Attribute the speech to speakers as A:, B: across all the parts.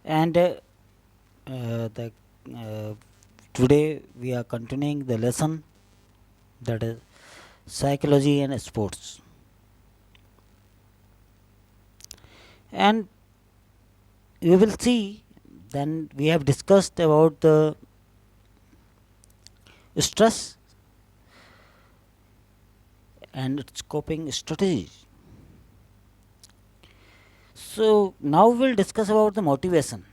A: And the today we are continuing the lesson, that is psychology and sports. And we will see, then we have discussed about the stress and its coping strategies. So now we'll discuss about the motivation.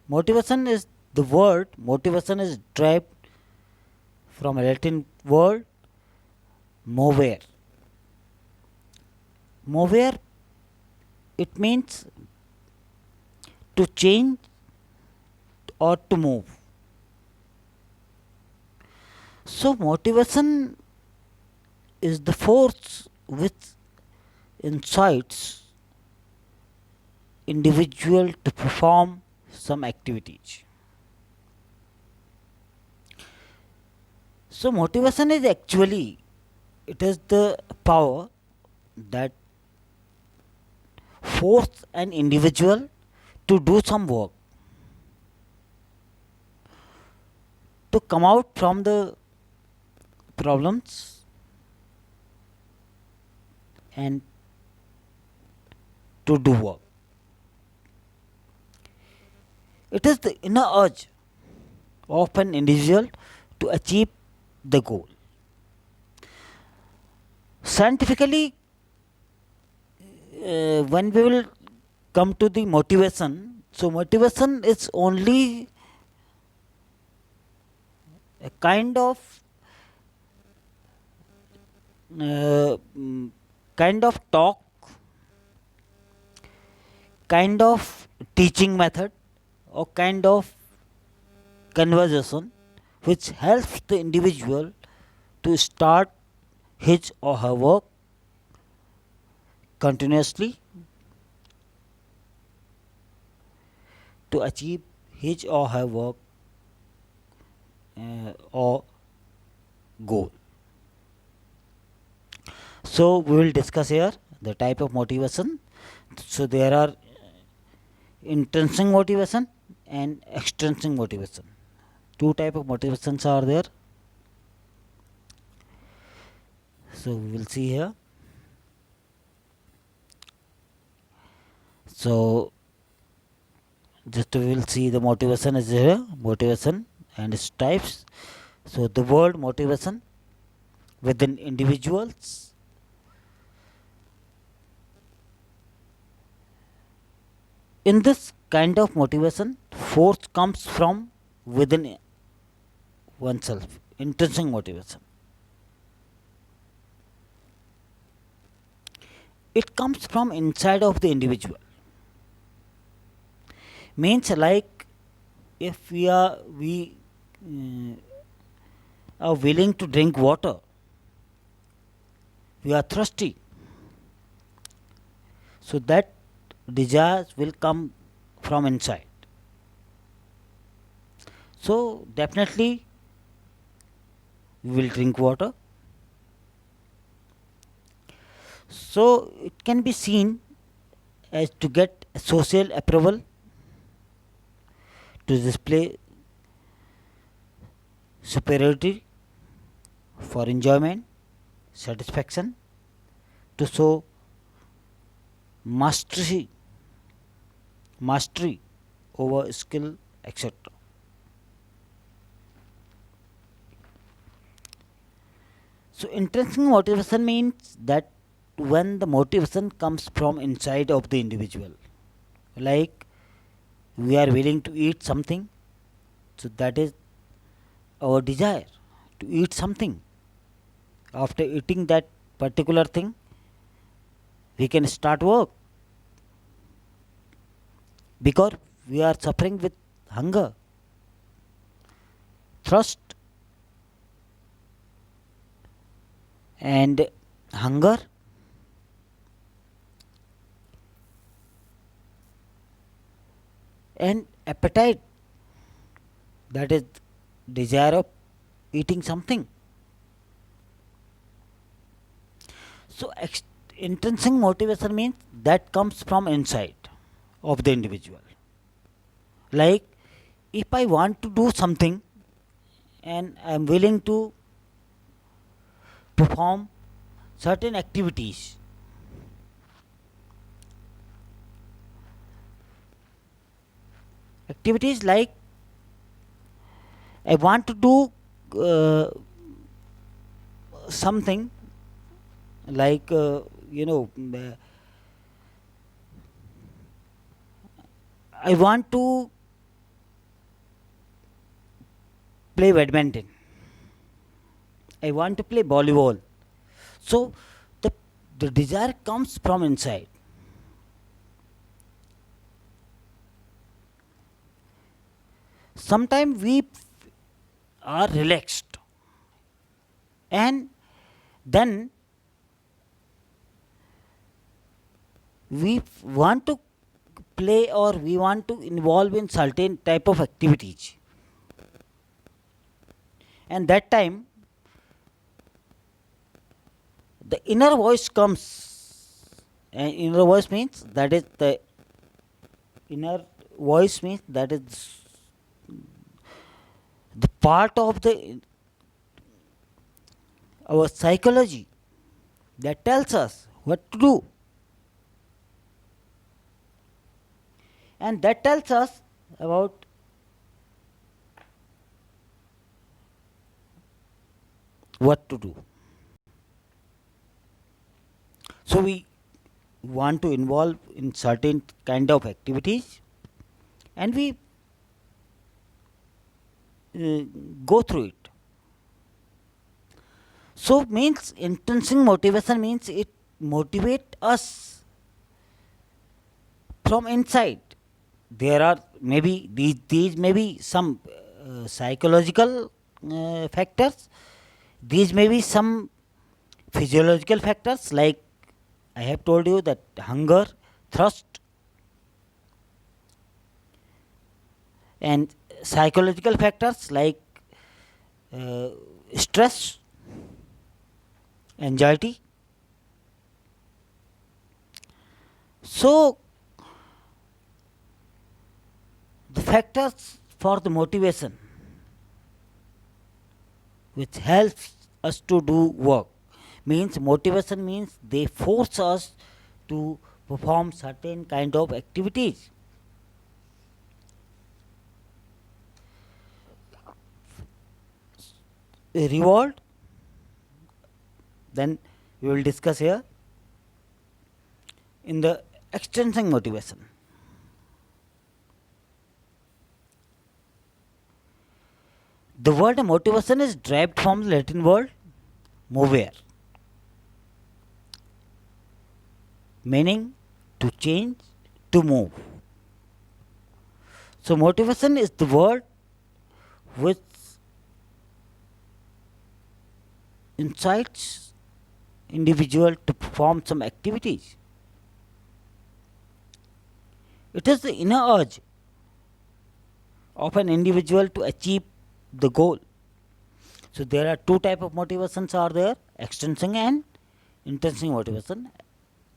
A: Motivation is the word motivation is derived from a Latin word movere. Movere, it means to change or to move. So motivation is the force which incites individual to perform some activities. So motivation is actually, it is the power that force an individual to do some work, to come out from the problems and to do work. It is the inner urge of an individual to achieve the goal. Scientifically, when we will come to the motivation, so motivation is only a uh, mm, kind of talk, kind of teaching method, or kind of conversation which helps the individual to start his or her work continuously, to achieve his or her work or goal. So we will discuss here the type of motivation. So there are intrinsic motivation and extrinsic motivation. Two type of motivations are there. So we will see here. So just we will see the motivation is here, motivation and its types. So the word motivation within individuals, in this kind of motivation, force comes from within oneself, intrinsic motivation. It comes from inside of the individual. Means like if we are willing to drink water, we are thirsty, so that desire will come from inside. So definitely we will drink water. So it can be seen as to get social approval, to display superiority, for enjoyment, satisfaction, to show mastery, mastery over skill, etc. So intrinsic motivation means that when the motivation comes from inside of the individual, like we are willing to eat something, so that is our desire to eat something. After eating that particular thing, we can start work, because we are suffering with hunger, thirst, and hunger and appetite, that is desire of eating something. So intrinsic motivation means that comes from inside of the individual. Like if I want to do something and I am willing to perform certain activities like I want to do uh, something like I want to play badminton, I want to play volleyball. So the the desire comes from inside. Sometimes we are relaxed and then we want to play or we want to involve in certain type of activities, and that time the inner voice comes, and inner voice means that is the inner voice means that is the part of the our psychology that tells us what to do, and that tells us about what to do. So we want to involve in certain kind of activities and we uh, go through it. So means intrinsic motivation means it motivate us from inside. There are maybe these may be some psychological factors, these may be some physiological factors like I have told you that hunger, thirst, and psychological factors like uh, stress, anxiety. So the factors for the motivation which helps us to do work means motivation means they force us to perform certain kind of activities. A reward, then we will discuss here in the extrinsic motivation. The word motivation is derived from the Latin word movere, meaning to change, to move. So motivation is the word which incites individual to perform some activities. It is the inner urge of an individual to achieve the goal. So there are two type of motivations are there: extrinsic and intrinsic motivation.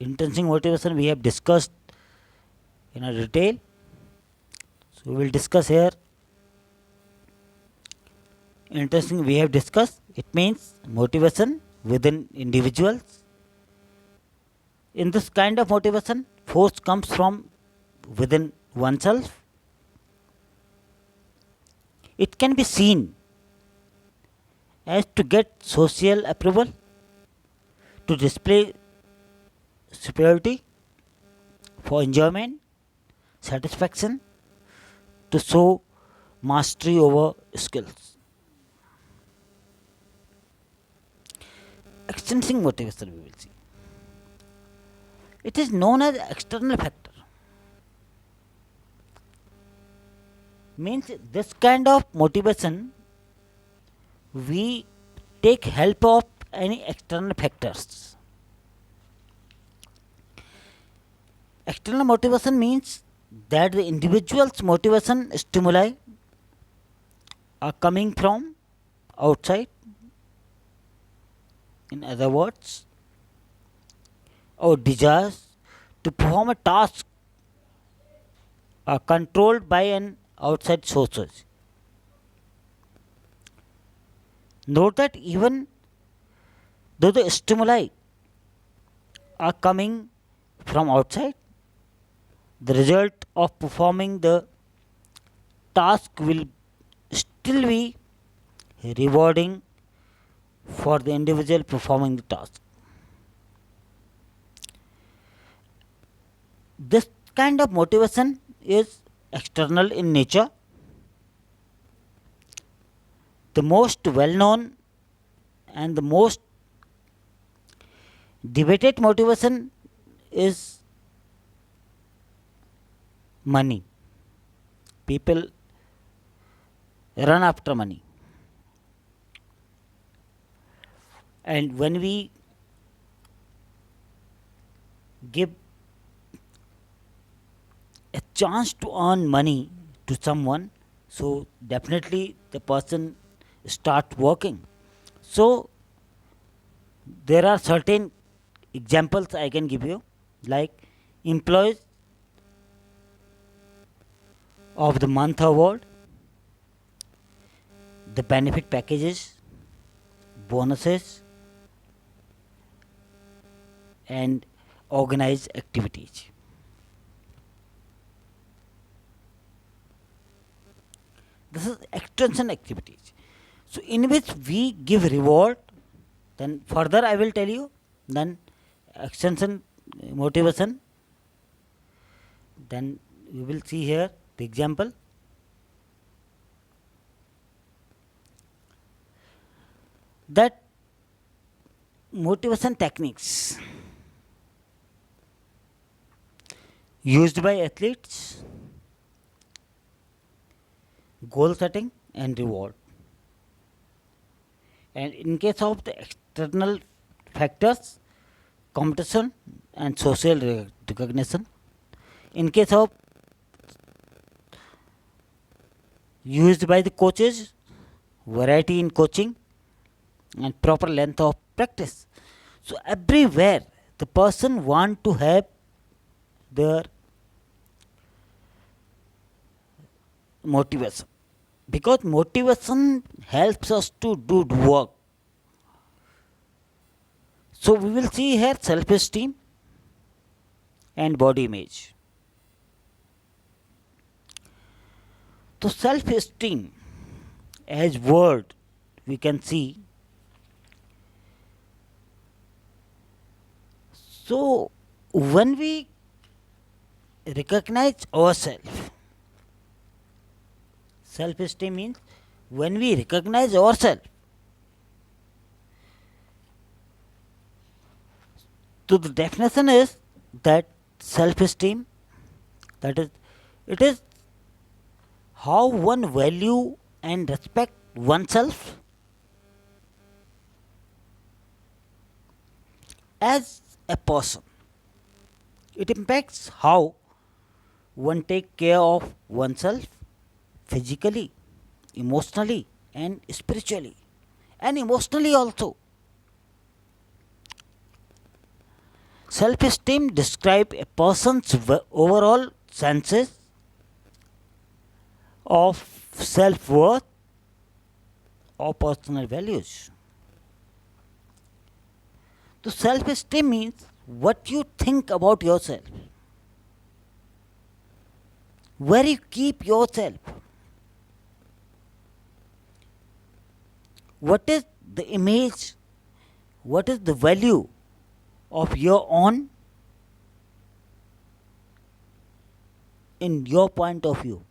A: Intrinsic motivation we have discussed in a detail. So we will discuss here. Intrinsic we have discussed. It means motivation within individuals. In this kind of motivation, force comes from within oneself. It can be seen as to get social approval, to display superiority, for enjoyment, satisfaction, to show mastery over skills. Extrinsic motivation we will see. It is known as external factor. Means this kind of motivation we take help of any external factors. External motivation means that the individual's motivation stimuli are coming from outside. In other words, our desires to perform a task are controlled by an outside sources. Note that even though the stimuli are coming from outside, the result of performing the task will still be rewarding for the individual performing the task. This kind of motivation is external in nature. The most well known and the most debated motivation is money. People run after money. And when we give a chance to earn money to someone, so definitely the person start working. So there are certain examples I can give you, like employees of the month award, the benefit packages, bonuses, and organized activities. This is extension activities. So in which we give reward, then further I will tell you, then extension motivation, then you will see here the example. That motivation techniques used by athletes, goal setting and reward. And in case of the external factors, competition and social recognition. In case of used by the coaches, variety in coaching and proper length of practice. So everywhere the person want to have their motivation, because motivation helps us to do work. So we will see here self-esteem and body image. So self-esteem as word we can see. So when we recognize ourselves, self-esteem means when we recognize ourselves. So the definition is that self-esteem, that is, it is how one value and respect oneself as a person. It impacts how one take care of oneself physically, emotionally and spiritually, and emotionally also. Self-esteem describes a person's overall senses of self-worth or personal values. So self-esteem means what you think about yourself, where you keep yourself, what is the image, what is the value of your own in your point of view.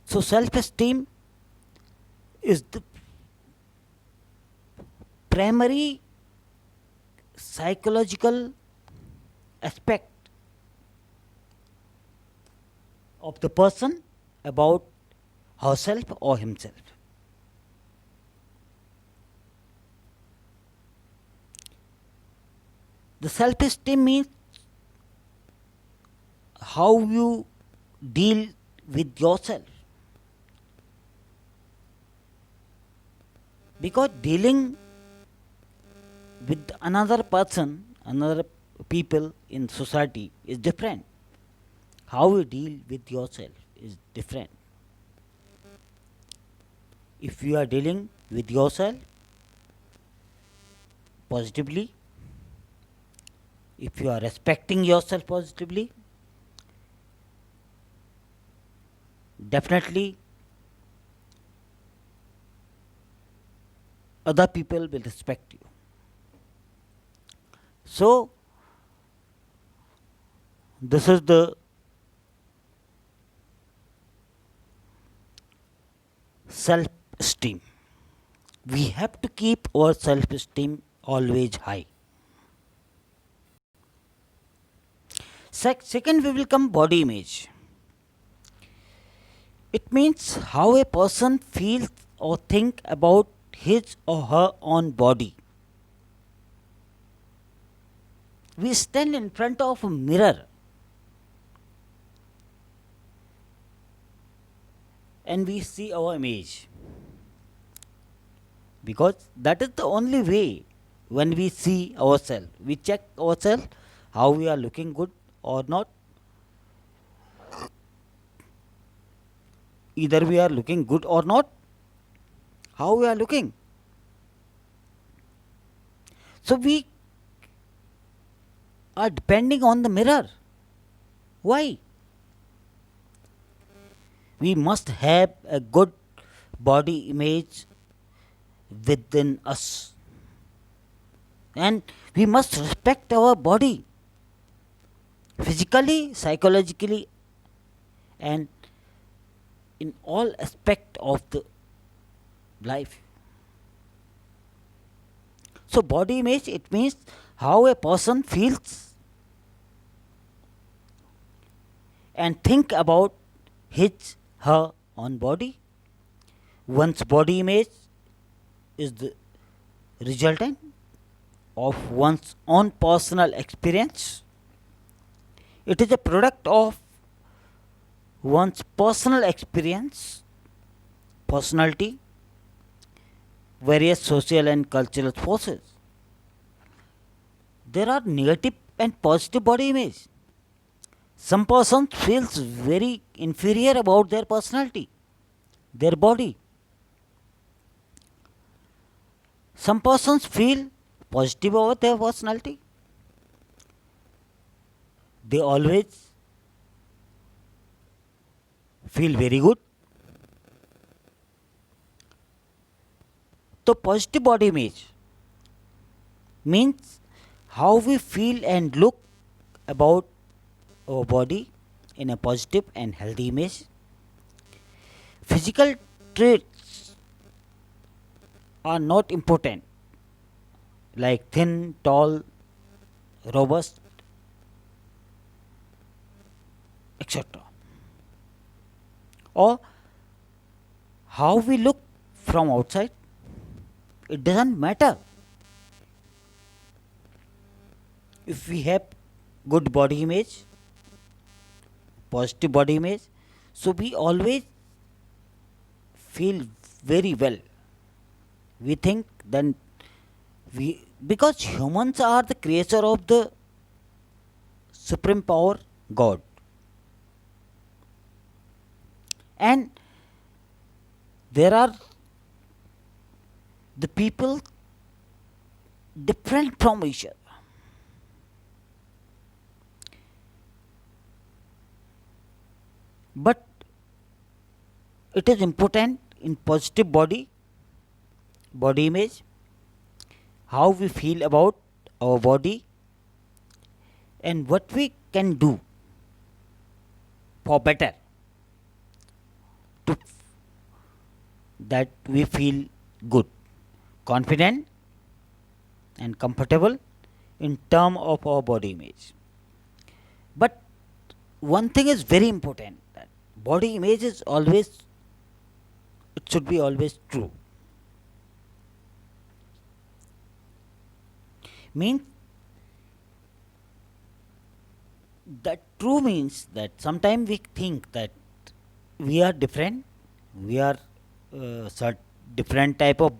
A: So self-esteem is the primary psychological aspect of the person about herself or himself. The self-esteem means how you deal with yourself. Because dealing with another person, another people in society is different. How you deal with yourself is different. If you are dealing with yourself positively, if you are respecting yourself positively, definitely other people will respect you. So, this is the self esteem. We have to keep our self esteem always high. Second, we will come body image. It means how a person feels or think about his or her own body. We stand in front of a mirror and we see our image, because that is the only way. When we see ourselves, we check ourselves how we are looking good or not. Either we are looking good or not, how we are looking. So we are depending on the mirror. Why? We must have a good body image within us, and we must respect our body physically, psychologically, and in all aspect of the life. So body image, it means how a person feels and think about his her own body. One's body image is the resultant of one's own personal experience. It is a product of one's personal experience, personality, various social and cultural forces. There are negative and positive body image. Some person feels very inferior about their personality, their body. Some persons feel positive about their personality. They always feel very good. So positive body image means how we feel and look about our body in a positive and healthy image. Physical traits are not important, like thin, tall, robust, etc. Or how we look from outside, it doesn't matter. If we have good body image, positive body image, so we always feel very well. We think then we, because humans are the creature of the supreme power God, and there are the people different from each other. But it is important in positive body image, how we feel about our body and what we can do for better, to that we feel good, confident and comfortable in term of our body image. But one thing is very important, that body image is always, it should be always true. Means that true means that sometimes we think that we are different, we are different type of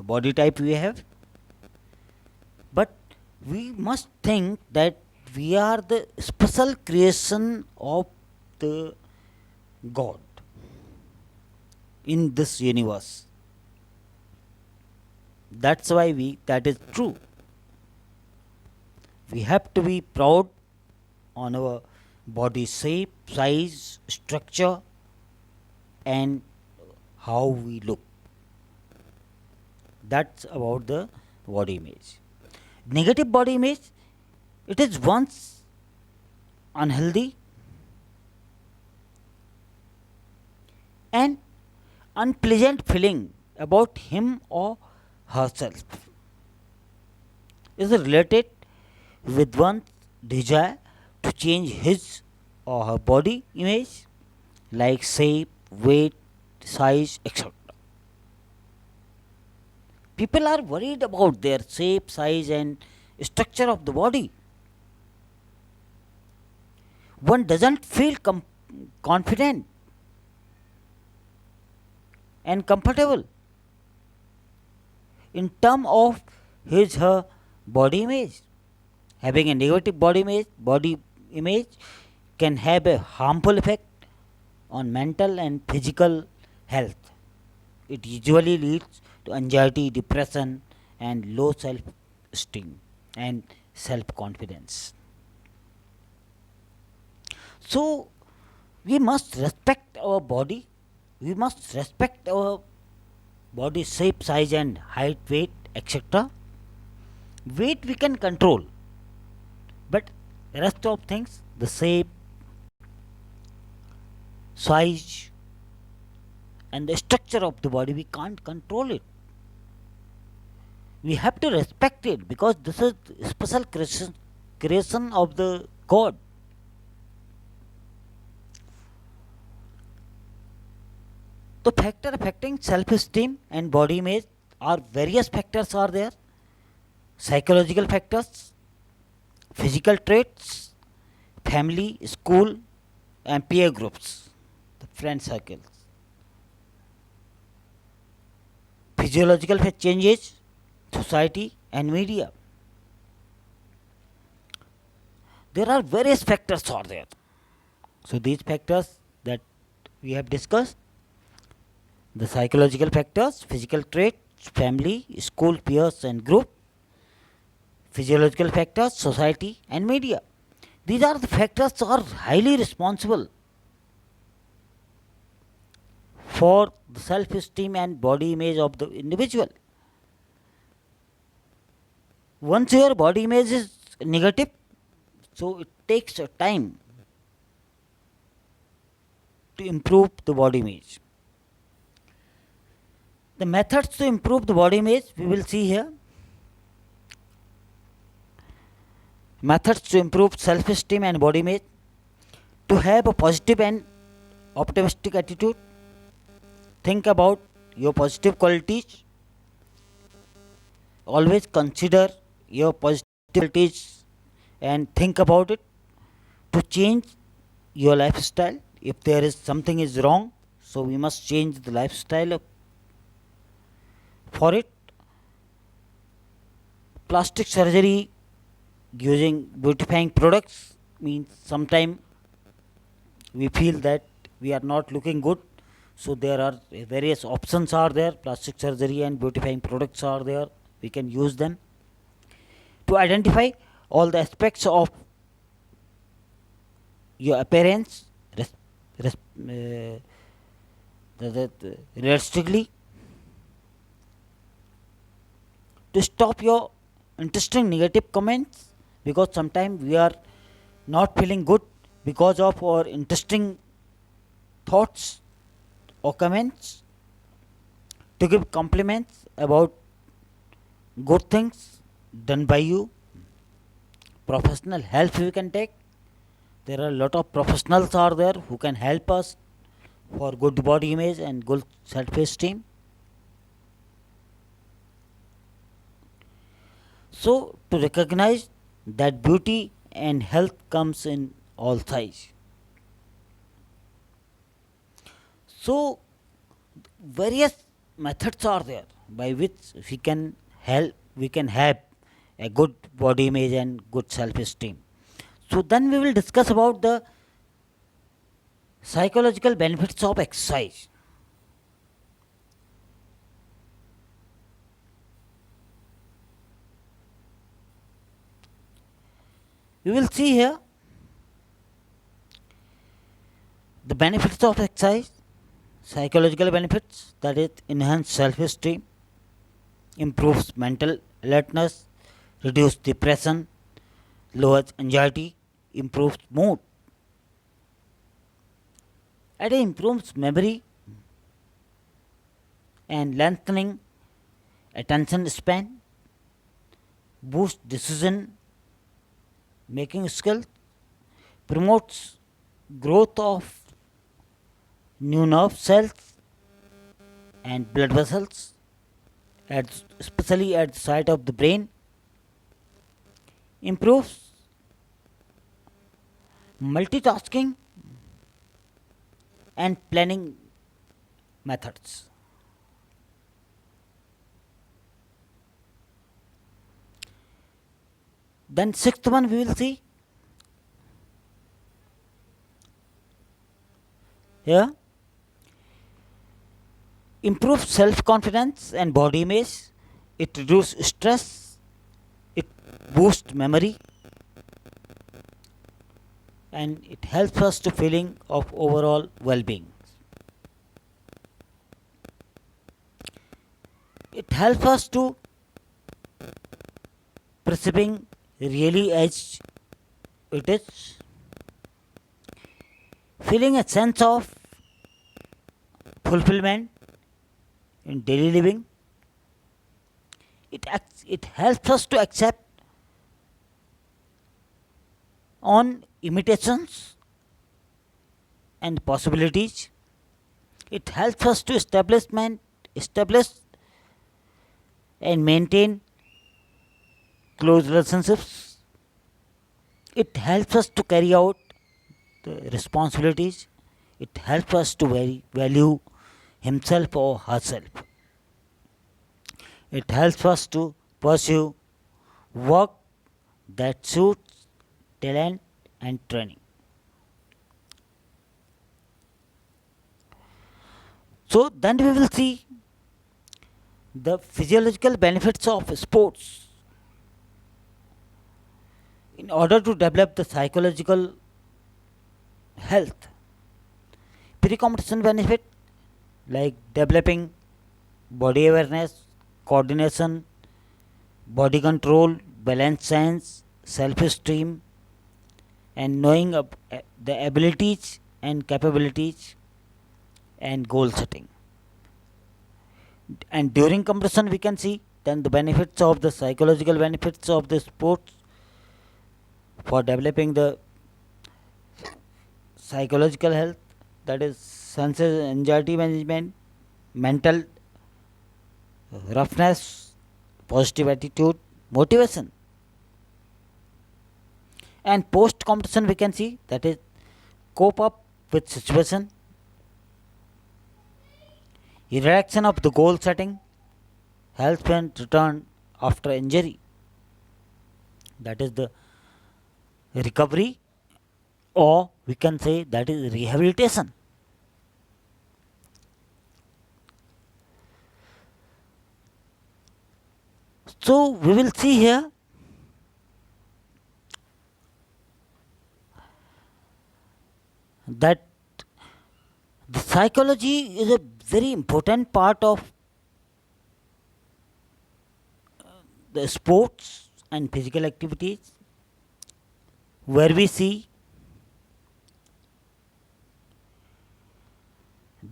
A: body type we have, but We must think that we are the special creation of the God in this universe. That's why that is true. We have to be proud on our body shape, size, structure, and how we look. That's about the body image. Negative body image, it is once unhealthy and unpleasant feeling about him or herself is related with one's desire to change his or her body image like shape, weight, size, etc. People are worried about their shape, size, and structure of the body. One doesn't feel confident and comfortable in terms of his her body image. Having a negative body image can have a harmful effect on mental and physical health. It usually leads to anxiety, depression, and low self esteem and self confidence. So, we must respect our body, we must respect our body shape, size, and height, weight, etc. Weight we can control, but rest of things, the shape, size, and the structure of the body, we can't control it. We have to respect it because this is special creation of the God. The factor affecting self-esteem and body image are various factors are there: psychological factors, physical traits, family, school, and peer groups, the friend circles, physiological changes, society, and media. There are various factors are there. So these factors that we have discussed: the psychological factors, physical traits, family, school, peers, and group, physiological factors, society, and media. These are the factors are highly responsible for the self-esteem and body image of the individual. Once your body image is negative, so it takes a time to improve the body image. The methods to improve the body image we will see here. Methods to improve self-esteem and body image: to have a positive and optimistic attitude, think about your positive qualities, always consider your positive qualities and think about it. To change your lifestyle, if there is something is wrong, so we must change the lifestyle for it. Plastic surgery using beautifying products means sometime we feel that we are not looking good, so there are various options are there. Plastic surgery and beautifying products are there, we can use them. To identify all the aspects of your appearance realistically. To stop your interesting negative comments, because sometimes we are not feeling good because of our interesting thoughts or comments. To give compliments about good things done by you. Professional help we can take. There are a lot of professionals are there who can help us for good body image and good self-esteem. So to recognize that beauty and health comes in all size. So various methods are there by which we can help, we can have a good body image and good self-esteem. So then we will discuss about the psychological benefits of exercise. We will see here the benefits of exercise, psychological benefits, that is enhance self-esteem, improves mental alertness, reduce depression, lowers anxiety, improves mood, and it improves memory and lengthening attention span, boosts decision making skills, promotes growth of new nerve cells and blood vessels, especially at the site of the brain, improves multitasking and planning methods. Then sixth one we will see here, improves self-confidence and body image, it reduces stress, it boosts memory, and it helps us to feeling of overall well-being. It helps us to perceiving really as it is, feeling a sense of fulfillment in daily living. It helps us to accept on imitations and possibilities. It helps us to establish and maintain close relationships. It helps us to carry out the responsibilities. It helps us to value himself or herself. It helps us to pursue work that suits talent and training. So then we will see the physiological benefits of sports. In order to develop the psychological health, pre-competition benefit like developing body awareness, coordination, body control, balance science, self-esteem, and knowing the abilities and capabilities and goal setting. And during competition we can see then the benefits of the psychological benefits of the sports for developing the psychological health, that is senses, anxiety management, mental roughness, positive attitude, motivation. And post competition we can see that is cope up with situation, reduction of the goal setting, health and return after injury, that is the recovery, or we can say that is rehabilitation. So we will see here that the psychology is a very important part of the sports and physical activities, where we see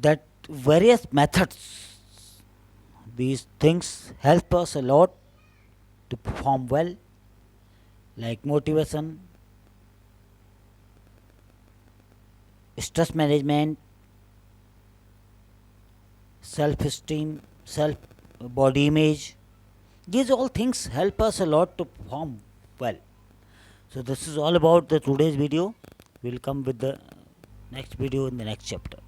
A: that various methods, these things help us a lot to perform well, like motivation, stress management, self-esteem, self body image. These all things help us a lot to perform well. So this is all about the today's video. We'll come with the next video in the next chapter.